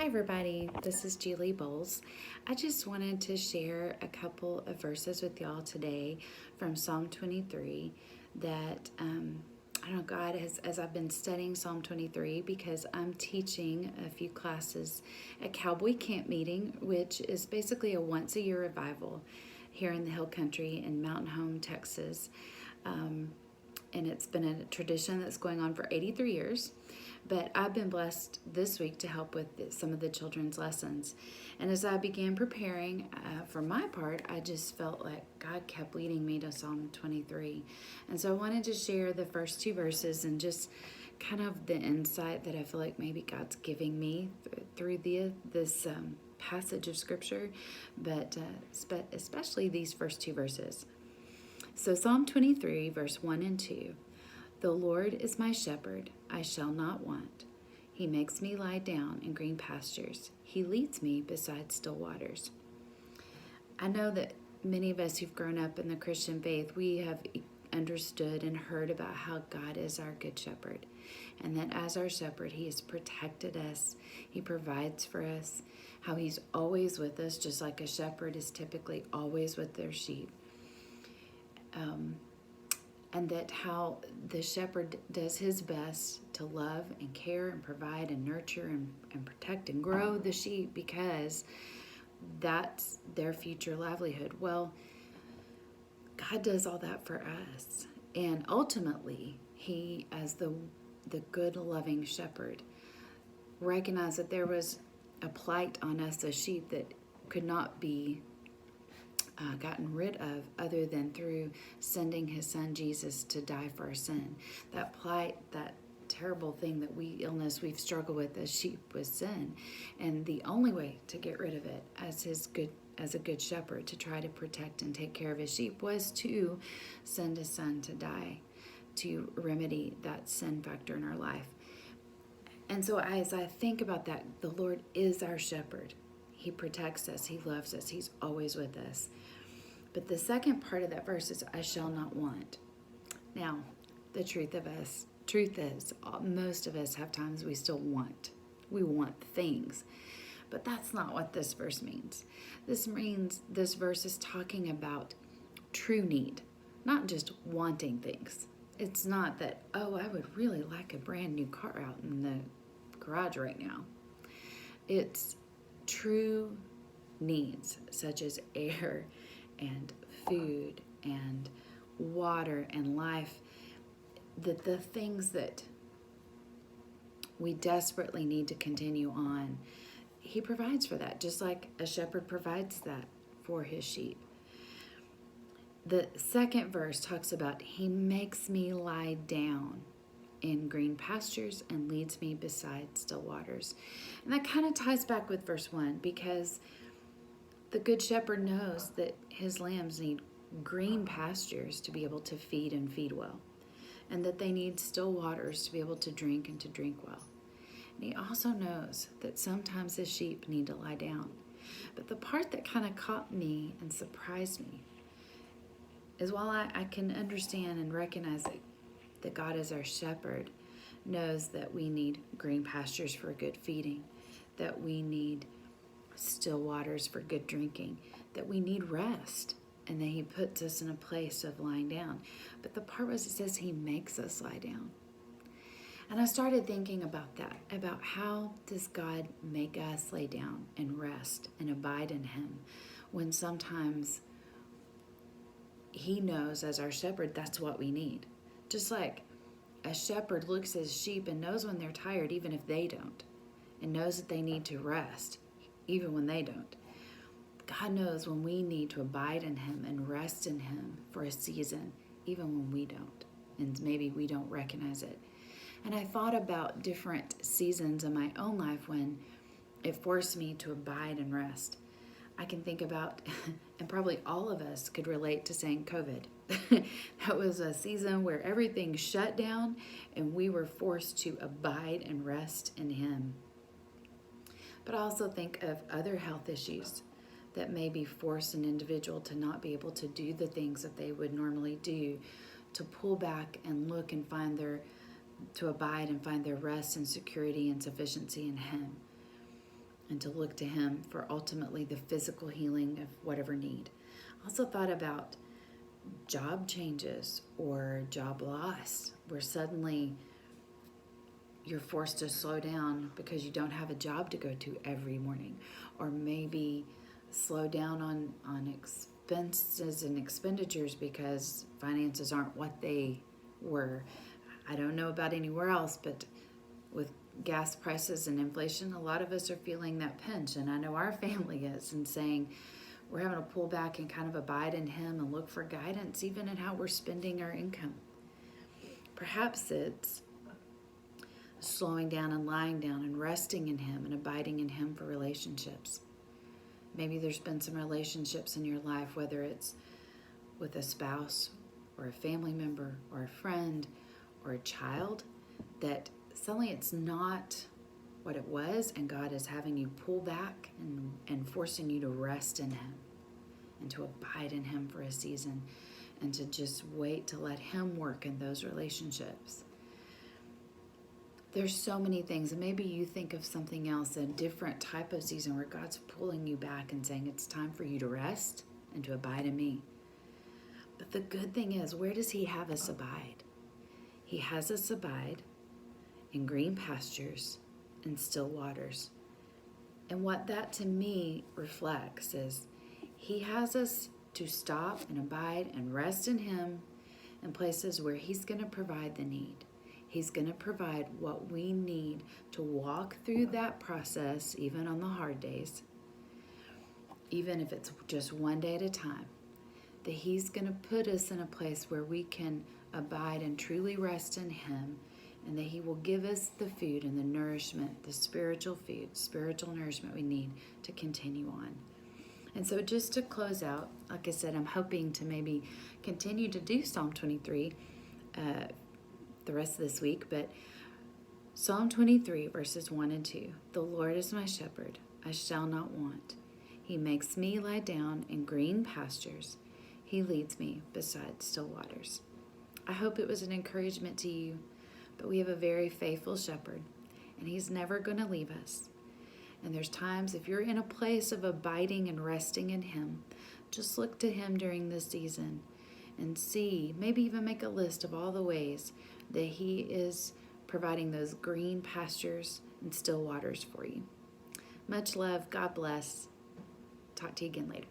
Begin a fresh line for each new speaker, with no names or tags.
Hi, everybody. This is Julie Bowles. I just wanted to share a couple of verses with y'all today from Psalm 23 that I don't know, God has, as I've been studying Psalm 23, because I'm teaching a few classes at Cowboy Camp Meeting, which is basically a once a year revival here in the Hill Country in Mountain Home, Texas. And it's been a tradition that's going on for 83 years. But I've been blessed this week to help with some of the children's lessons. And as I began preparing, for my part, I just felt like God kept leading me to Psalm 23. And so I wanted to share the first two verses and just kind of the insight that I feel like maybe God's giving me through this passage of Scripture, but especially these first two verses. So Psalm 23, verse 1 and 2. The Lord is my shepherd, I shall not want. He makes me lie down in green pastures. He leads me beside still waters. I know that many of us who've grown up in the Christian faith, we have understood and heard about how God is our good shepherd, and that as our shepherd, he has protected us, he provides for us, how he's always with us, just like a shepherd is typically always with their sheep. And that how the shepherd does his best to love and care and provide and nurture and protect and grow the sheep, because that's their future livelihood. Well, God does all that for us. And ultimately, he, as the good, loving shepherd, recognized that there was a plight on us as sheep that could not be gotten rid of other than through sending his son Jesus to die for our sin. That plight, that terrible thing, that illness we've struggled with as sheep, was sin. And the only way to get rid of it as a good shepherd, to try to protect and take care of his sheep, was to send his son to die, to remedy that sin factor in our life. And so as I think about that, the Lord is our shepherd. He protects us. He loves us. He's always with us. But the second part of that verse is, I shall not want. Now, the truth is, most of us have times we still want. We want things. But that's not what this verse means. This verse is talking about true need, not just wanting things. It's not that, oh, I would really like a brand new car out in the garage right now. It's true needs, such as air and food and water and life, that the things that we desperately need to continue on, he provides for that, just like a shepherd provides that for his sheep. The second verse talks about, he makes me lie down in green pastures and leads me beside still waters. And that kind of ties back with verse 1, because the good shepherd knows that his lambs need green pastures to be able to feed and feed well, and that they need still waters to be able to drink and to drink well. And he also knows that sometimes his sheep need to lie down. But the part that kind of caught me and surprised me is, while I can understand and recognize that God is our shepherd, knows that we need green pastures for good feeding, that we need still waters for good drinking, that we need rest, and that he puts us in a place of lying down. But the part was, it says he makes us lie down. And I started thinking about that, about how does God make us lay down and rest and abide in him, when sometimes he knows as our shepherd that's what we need. Just like a shepherd looks at his sheep and knows when they're tired, even if they don't, and knows that they need to rest even when they don't. God knows when we need to abide in him and rest in him for a season, even when we don't, and maybe we don't recognize it. And I thought about different seasons in my own life when it forced me to abide and rest. I can think about, and probably all of us could relate to saying COVID. That was a season where everything shut down and we were forced to abide and rest in him. But I also think of other health issues that maybe force an individual to not be able to do the things that they would normally do, to pull back and look and to abide and find their rest and security and sufficiency in him. and to look to Him for ultimately the physical healing of whatever need. I also thought about job changes or job loss, where suddenly you're forced to slow down because you don't have a job to go to every morning, or maybe slow down on expenses and expenditures because finances aren't what they were. I don't know about anywhere else, but with gas prices and inflation, a lot of us are feeling that pinch, and I know our family is, and saying we're having to pull back and kind of abide in Him and look for guidance even in how we're spending our income. Perhaps it's slowing down and lying down and resting in Him and abiding in Him for relationships. Maybe there's been some relationships in your life, whether it's with a spouse or a family member or a friend or a child, that suddenly it's not what it was, and God is having you pull back and forcing you to rest in Him and to abide in Him for a season and to just wait to let Him work in those relationships. There's so many things, and maybe you think of something else, a different type of season where God's pulling you back and saying it's time for you to rest and to abide in me. But the good thing is, where does He have us abide? He has us abide in green pastures and still waters. And what that to me reflects is He has us to stop and abide and rest in Him in places where He's going to provide the need. He's going to provide what we need to walk through that process, even on the hard days, even if it's just one day at a time, that He's going to put us in a place where we can abide and truly rest in Him, and that He will give us the food and the nourishment, the spiritual food, spiritual nourishment we need to continue on. And so just to close out, like I said, I'm hoping to maybe continue to do Psalm 23 the rest of this week, but Psalm 23 verses 1 and 2. The Lord is my shepherd, I shall not want. He makes me lie down in green pastures. He leads me beside still waters. I hope it was an encouragement to you, but we have a very faithful shepherd, and He's never going to leave us. And there's times, if you're in a place of abiding and resting in Him, just look to Him during this season and see, maybe even make a list of all the ways that He is providing those green pastures and still waters for you. Much love. God bless. Talk to you again later.